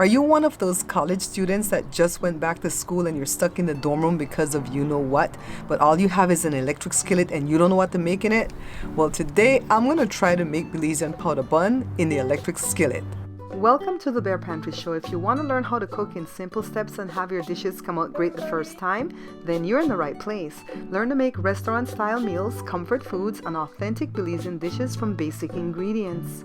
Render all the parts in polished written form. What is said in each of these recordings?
Are you one of those college students that just went back to school and you're stuck in the dorm room because of you know what, but all you have is an electric skillet and you don't know what to make in it? Well, today I'm going to try to make Belizean Poda Bun in the electric skillet. Welcome to the Bare Pantry Show. If you want to learn how to cook in simple steps and have your dishes come out great the first time, then you're in the right place. Learn to make restaurant-style meals, comfort foods, and authentic Belizean dishes from basic ingredients.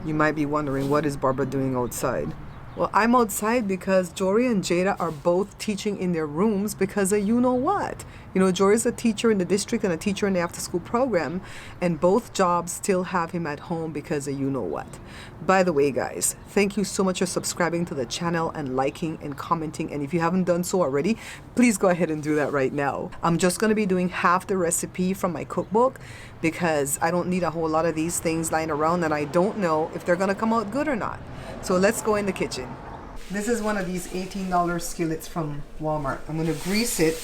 You might be wondering, what is Barbara doing outside? Well, I'm outside because Jory and Jada are both teaching in their rooms because of you know what. You know, Jory's a teacher in the district and a teacher in the after-school program, and both jobs still have him at home because of you know what. By the way, guys, thank you so much for subscribing to the channel and liking and commenting. And if you haven't done so already, please go ahead and do that right now. I'm just going to be doing half the recipe from my cookbook because I don't need a whole lot of these things lying around and I don't know if they're going to come out good or not. So let's go in the kitchen. This is one of these $18 skillets from Walmart. I'm going to grease it.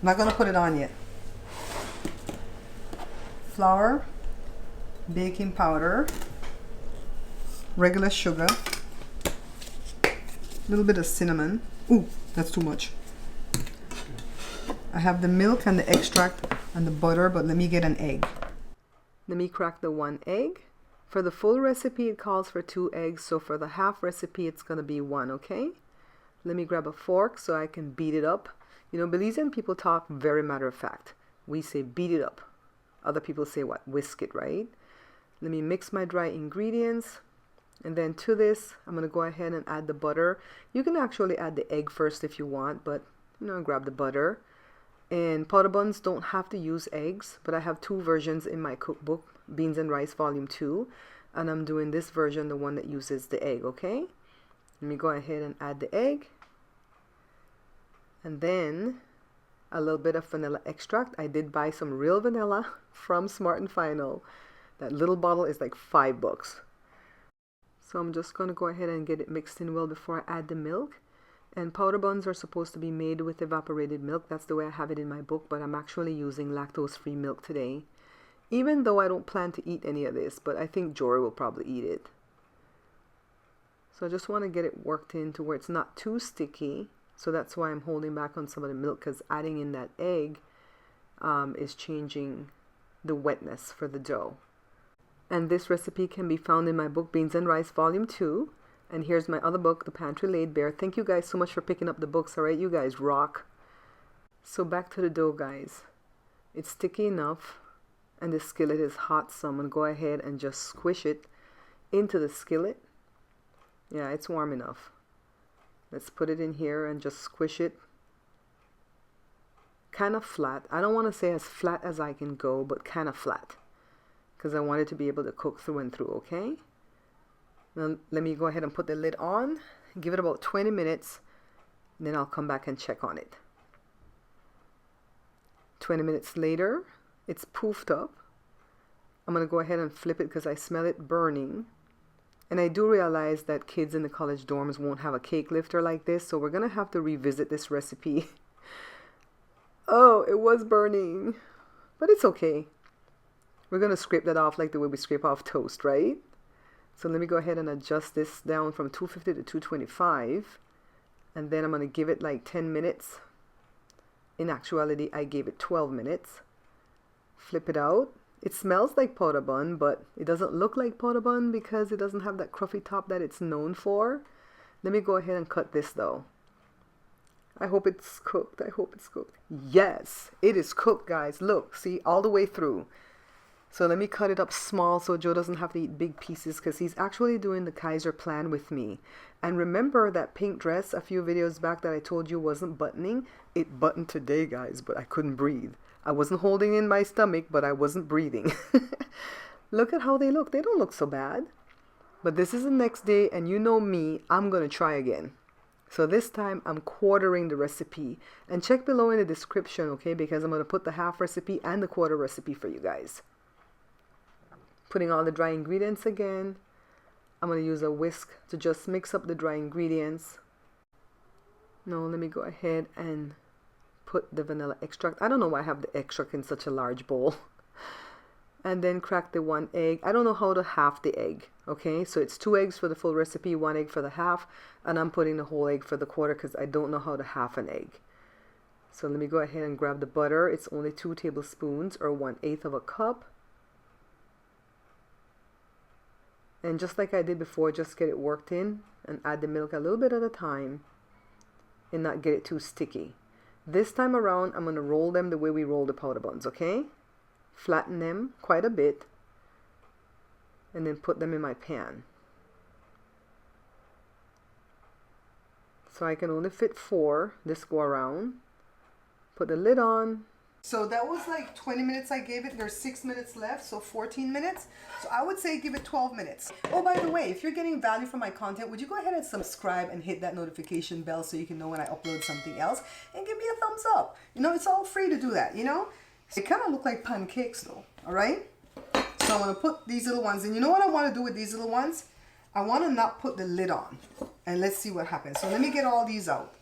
I'm not going to put it on yet. Flour, baking powder, regular sugar, a little bit of cinnamon. Ooh, that's too much. I have the milk and the extract and the butter, but let me get an egg. Let me crack the one egg. For the full recipe, it calls for 2 eggs, so for the half recipe, it's going to be 1, okay? Let me grab a fork so I can beat it up. You know, Belizean people talk very matter of fact. We say beat it up. Other people say what? Whisk it, right? Let me mix my dry ingredients. And then to this, I'm going to go ahead and add the butter. You can actually add the egg first if you want, but, you know, grab the butter. And Poda Buns don't have to use eggs, but I have 2 versions in my cookbook, Beans and Rice Volume 2. And I'm doing this version, the one that uses the egg, okay? Let me go ahead and add the egg. And then a little bit of vanilla extract. I did buy some real vanilla from Smart and Final. That little bottle is like $5. So I'm just going to go ahead and get it mixed in well before I add the milk. And Poda Buns are supposed to be made with evaporated milk. That's the way I have it in my book, but I'm actually using lactose-free milk today. Even though I don't plan to eat any of this, but I think Jory will probably eat it. So I just want to get it worked in to where it's not too sticky. So that's why I'm holding back on some of the milk, because adding in that egg is changing the wetness for the dough. And this recipe can be found in my book, Beans and Rice Volume 2. And here's my other book, The Pantry Laid Bare. Thank you guys so much for picking up the books, all right? You guys rock. So back to the dough, guys. It's sticky enough, and the skillet is hot, so I'm going to go ahead and just squish it into the skillet. Yeah, it's warm enough. Let's put it in here and just squish it. Kind of flat. I don't want to say as flat as I can go, but kind of flat, because I want it to be able to cook through and through, okay? Now, let me go ahead and put the lid on, give it about 20 minutes, then I'll come back and check on it. 20 minutes later, it's poofed up. I'm going to go ahead and flip it because I smell it burning. And I do realize that kids in the college dorms won't have a cake lifter like this, so we're going to have to revisit this recipe. Oh, it was burning, but it's okay. We're going to scrape that off like the way we scrape off toast, right? So let me go ahead and adjust this down from 250 to 225. And then I'm going to give it like 10 minutes. In actuality, I gave it 12 minutes. Flip it out. It smells like Poda Bun, but it doesn't look like Poda Bun because it doesn't have that cruffy top that it's known for. Let me go ahead and cut this though. I hope it's cooked. I hope it's cooked. Yes, it is cooked, guys. Look, see, all the way through. So let me cut it up small so Joe doesn't have to eat big pieces, because he's actually doing the Kaiser plan with me. And remember that pink dress a few videos back that I told you wasn't buttoning? It buttoned today, guys, but I couldn't breathe. I wasn't holding in my stomach, but I wasn't breathing. Look at how they look. They don't look so bad. But this is the next day, and you know me, I'm going to try again. So this time I'm quartering the recipe. And check below in the description, okay, because I'm going to put the half recipe and the quarter recipe for you guys. Putting all the dry ingredients again. I'm going to use a whisk to just mix up the dry ingredients. Now let me go ahead and put the vanilla extract. I don't know why I have the extract in such a large bowl. and then crack the 1 egg. I don't know how to half the egg, okay? So it's 2 eggs for the full recipe, 1 egg for the half, and I'm putting the whole egg for the quarter because I don't know how to half an egg. So let me go ahead and grab the butter. It's only 2 tablespoons or 1/8 of a cup. And just like I did before, just get it worked in and add the milk a little bit at a time and not get it too sticky. This time around, I'm going to roll them the way we roll the powder buns, okay? Flatten them quite a bit and then put them in my pan. So I can only fit 4 this go around. Put the lid on. So that was like 20 minutes I gave it. There's 6 minutes left, so 14 minutes. So I would say give it 12 minutes. Oh, by the way, if you're getting value from my content, would you go ahead and subscribe and hit that notification bell so you can know when I upload something else? And give me a thumbs up. You know, it's all free to do that, you know? They kind of look like pancakes though, all right? So I'm going to put these little ones in. You know what I want to do with these little ones? I want to not put the lid on. And let's see what happens. So let me get all these out.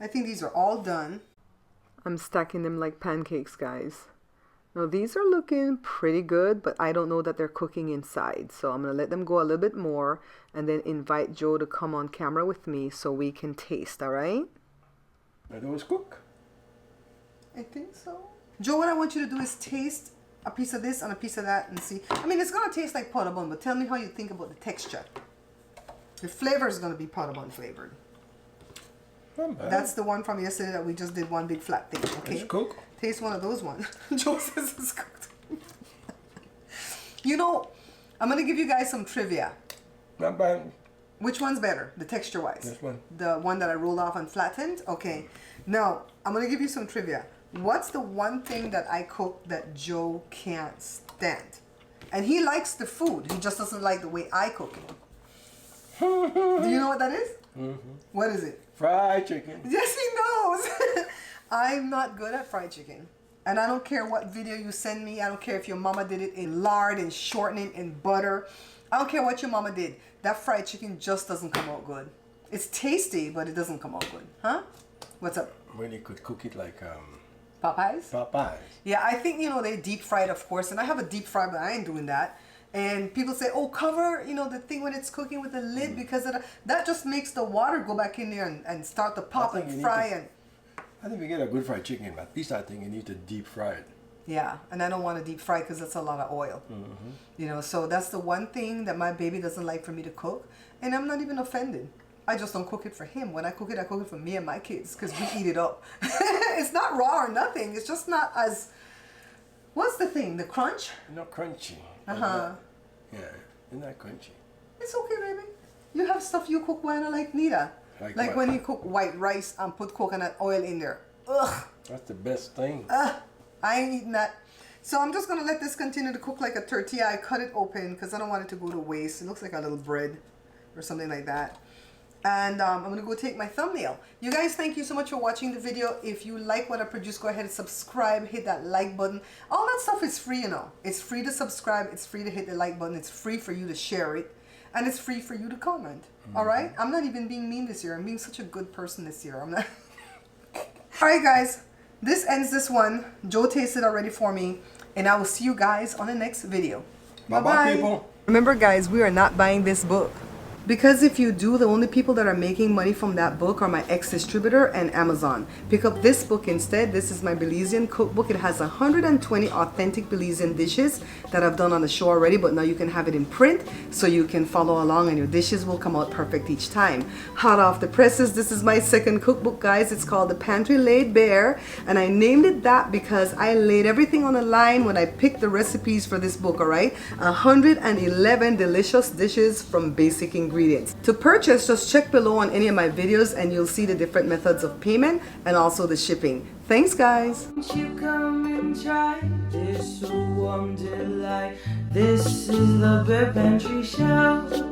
I think these are all done. I'm stacking them like pancakes, guys. Now these are looking pretty good, but I don't know that they're cooking inside. So I'm going to let them go a little bit more and then invite Joe to come on camera with me so we can taste, all right? Are those cook? I think so. Joe, what I want you to do is taste a piece of this and a piece of that and see. I mean, it's going to taste like Poda Bun, but tell me how you think about the texture. The flavor is going to be Poda Bun flavored. That's the one from yesterday that we just did one big flat thing, okay? It's cooked. Taste one of those ones. Joe says it's cooked. You know, I'm going to give you guys some trivia. Not bad. Which one's better, the texture-wise? This one. The one that I rolled off and flattened? Okay. Now, I'm going to give you some trivia. What's the one thing that I cook that Joe can't stand? And he likes the food. He just doesn't like the way I cook it. Do you know what that is? Mm-hmm. What is it? Fried chicken. Yes, he knows. I'm not good at fried chicken. And I don't care what video you send me. I don't care if your mama did it in lard and shortening and butter. I don't care what your mama did. That fried chicken just doesn't come out good. It's tasty, but it doesn't come out good. Huh? What's up? When you could cook it like Popeyes? Popeyes. Yeah, I think, you know, they deep fried, of course. And I have a deep fry, but I ain't doing that. And people say, oh, cover, you know, the thing when it's cooking with the lid because of that just makes the water go back in there and start to pop and fry. I think we get a good fried chicken, but at least I think you need to deep fry it. Yeah, and I don't want to deep fry because that's a lot of oil. Mm-hmm. You know, so that's the one thing that my baby doesn't like for me to cook. And I'm not even offended. I just don't cook it for him. When I cook it for me and my kids because we eat it up. It's not raw or nothing. It's just not as... What's the thing? The crunch? Not crunchy. Uh-huh. Yeah, it's not crunchy. It's okay, baby. You have stuff you cook when I like Nita. Like when you cook white rice and put coconut oil in there. Ugh. That's the best thing. I ain't eating that. So I'm just going to let this continue to cook like a tortilla. I cut it open because I don't want it to go to waste. It looks like a little bread or something like that. And I'm going to go take my thumbnail. You guys, thank you so much for watching the video. If you like what I produce, go ahead and subscribe. Hit that like button. All that stuff is free, you know. It's free to subscribe. It's free to hit the like button. It's free for you to share it. And it's free for you to comment. Mm-hmm. All right? I'm not even being mean this year. I'm being such a good person this year. I'm not. All right, guys. This ends this one. Joe tasted already for me. And I will see you guys on the next video. Bye-bye, people. Remember, guys, we are not buying this book. Because if you do, the only people that are making money from that book are my ex-distributor and Amazon. Pick up this book instead. This is my Belizean cookbook. It has 120 authentic Belizean dishes that I've done on the show already, but now you can have it in print so you can follow along and your dishes will come out perfect each time. Hot off the presses, this is my second cookbook, guys. It's called the Pantry Laid Bare, and I named it that because I laid everything on a line when I picked the recipes for this book, all right? 111 delicious dishes from basic ingredients. To purchase, just check below on any of my videos and you'll see the different methods of payment and also the shipping. Thanks, guys. Won't you come and try this warm delight? This is the Bare Pantry Show.